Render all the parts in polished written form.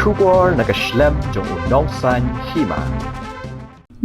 Shubor nakaslem jong unong san hima.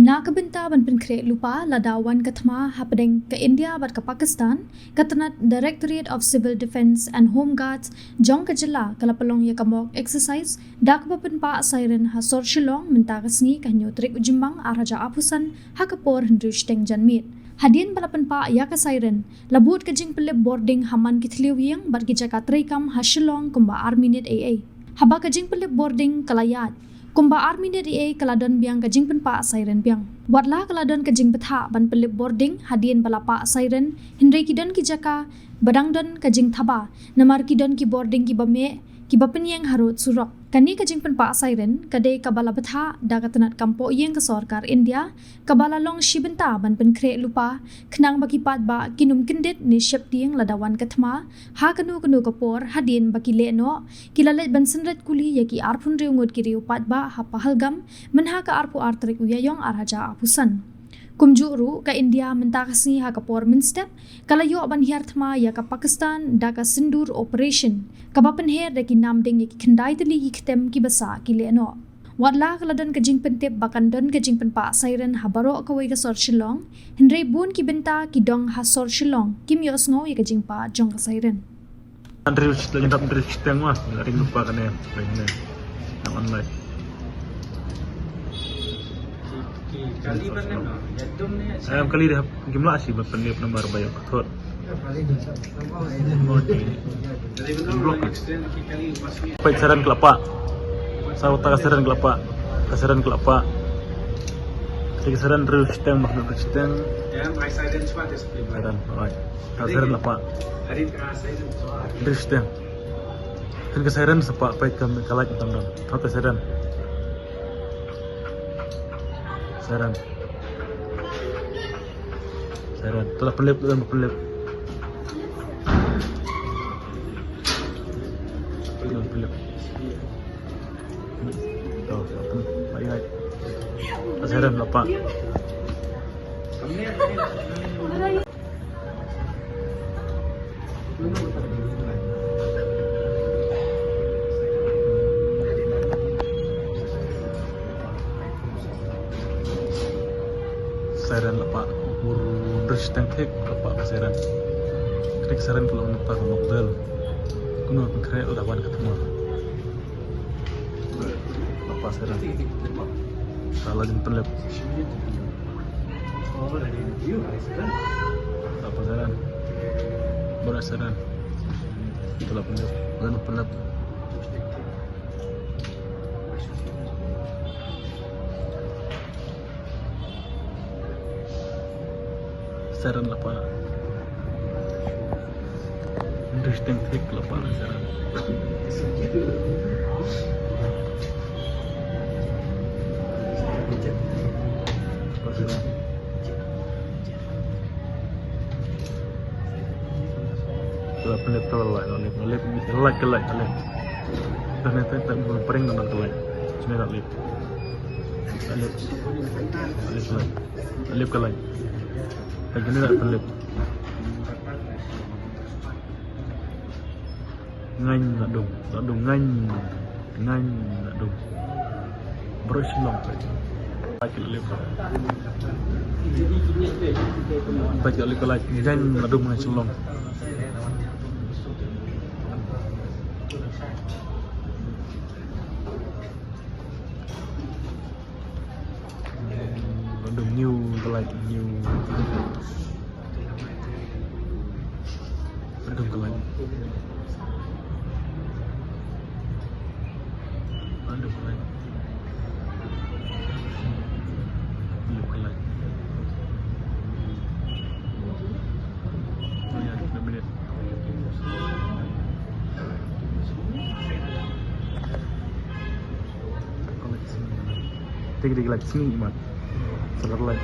Nakabenta ban penkre lupa ladawan katma happening ke India bat ke Pakistan katanat Directorate of Civil Defence and Home Guards jong ke jela kalapalong ya kamok exercise dak bapen pa siren hasor shilong menta kasngi kanyo trik ujimbang araja apusan hakapor hendrush teng janmit hadien balapan pa ya ka siren labut ke jing pelip boarding haman kitliwiyang bat gijaka trikam hashilong kumba arminit AA haba ke jing pelip boarding kalayat kumba army net AA kaladon biang kajing penpa siren biang. Watla kaladon kajing betha ban pelip boarding hadien balapa siren hindai kidon ki jaka badangdon kajing thaba namar kidon ki boarding ki bame ki bapenyeng harut surok. Kani kajing penpa siren kadai kabala betha dagatanat kampo yeng ke sarkar India kabala long shibenta ban penkre lupa kenang baki pat ba kinum kendit ni syep tieng ladawan kathma ha kanu kapor hadien baki leno kilalet ban senret kuli yaki arpun riungut ki riu pat ba ha pahalgam menha ka arpu artrik uyayong arhaja apusan kumjuru ka India mentakasi ha kapor minstep kalayo ban hiarthma ya ka Pakistan da ka sindur operation kabapen her de ki namding ki khendai teli ki ktem ki basa ki leno wadla kaladon kajing pentip bakandon kajing penpa siren habaro kawai ka sor shilong hindrei bun ki benta ki dong ha sor shilong kim yos ngo ya kajing pa jong ka siren Andrews lagi dapat Andrews tengah dari lupa kan ya ini yang online saya kali dah jumlah sih berpenip nomor bayar betul baik saran kelapa saya utara saran kelapa saran kelapa saran terus teng makna terus teng saran alright saran kelapa terus teng kan kesaran sepak baik kami kalak tentang apa saran saran telah pelip dan pelip tahu baik saran apa saran lepak urus tangkek lepak saran krik saran kalau lepak model kuno kere lawan ketemu lepak saran salah jemput lep lepak saran beras saran telah pelep dan pelep saran lepak interesting thick lepak saran telah pelip tolak lip kelak dan itu tak boleh pering dengan kelak cuma tak lip kelak kayak gini tak pelip ngany nak dong ngany nak dong brush long pakai lip ngany nak dong ngany long new adung kelai Tiga lagi sini mat selesai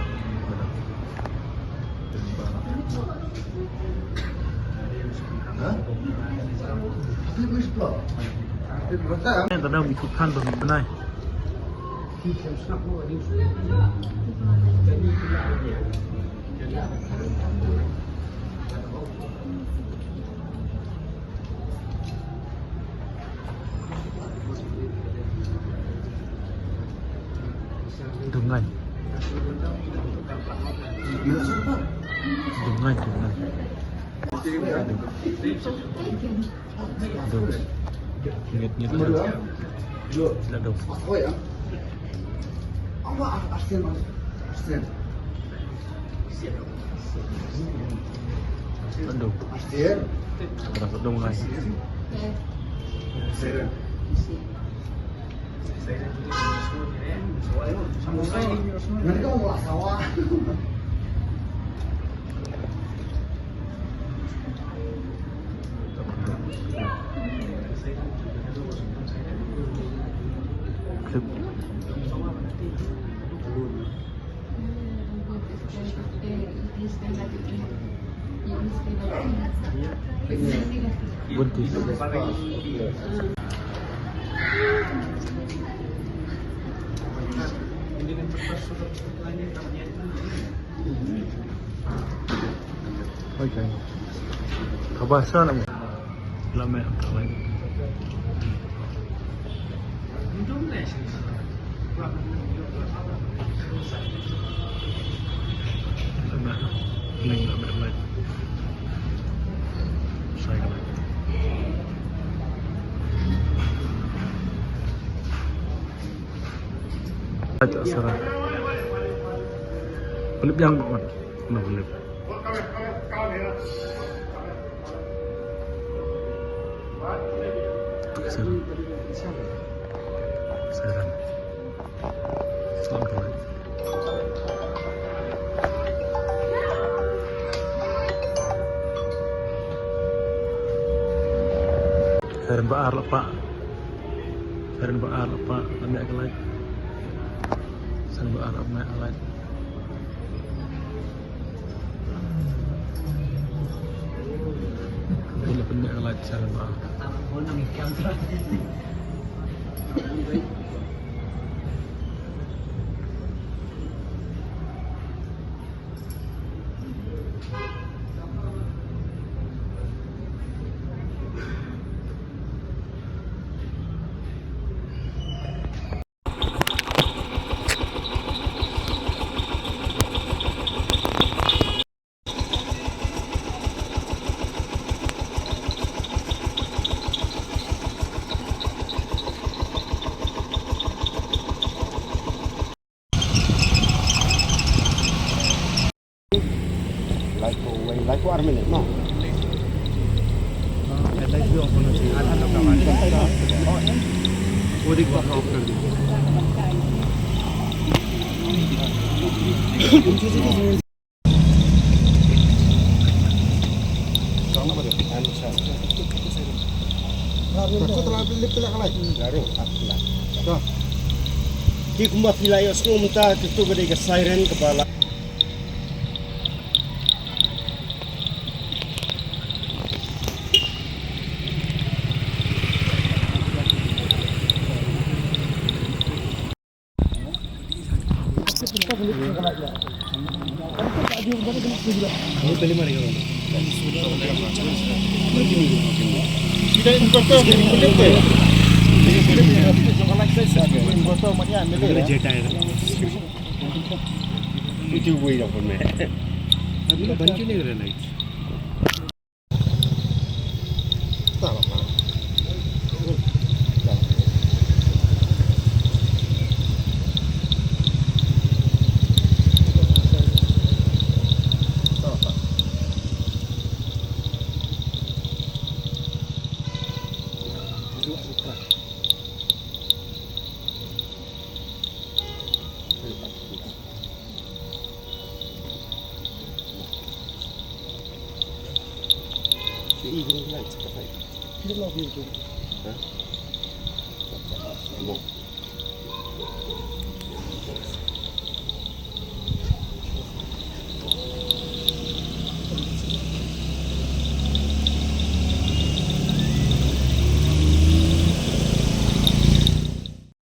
tanda ikut kan benar Dungan. Dungan. Aduh. Ingat-ingat kan. Sila daw. Aduh. Terasa dong mulai. Nanti kamu mau sawah. Klip. Buntis. Okay. Kabasa na mo. Lame ang kamay. Lame. Hiling lame. Saya kamay. Aja sarap. Pelip yang mana? Mana pelip? Sarap. Sarap. Selamat malam. Seren baar lah pak. Seren baar lah pak. Ambil kelai. Seren baar ambil kelai. Bila benda kelai seren baar. Like ko armin no. ऐसा ही ऑफ होना चाहिए आधा तो कमाल वो देख ऑफ कर दी Aku terlalu lip pula kalai. Garing akla. Dah. Di kumba filayo semua minta itu gede ke siren kepala. Itu gue yang punya. अभी तो बन क्यों नहीं रहा light Tak apa. Evening lights, cafe. You love you, huh?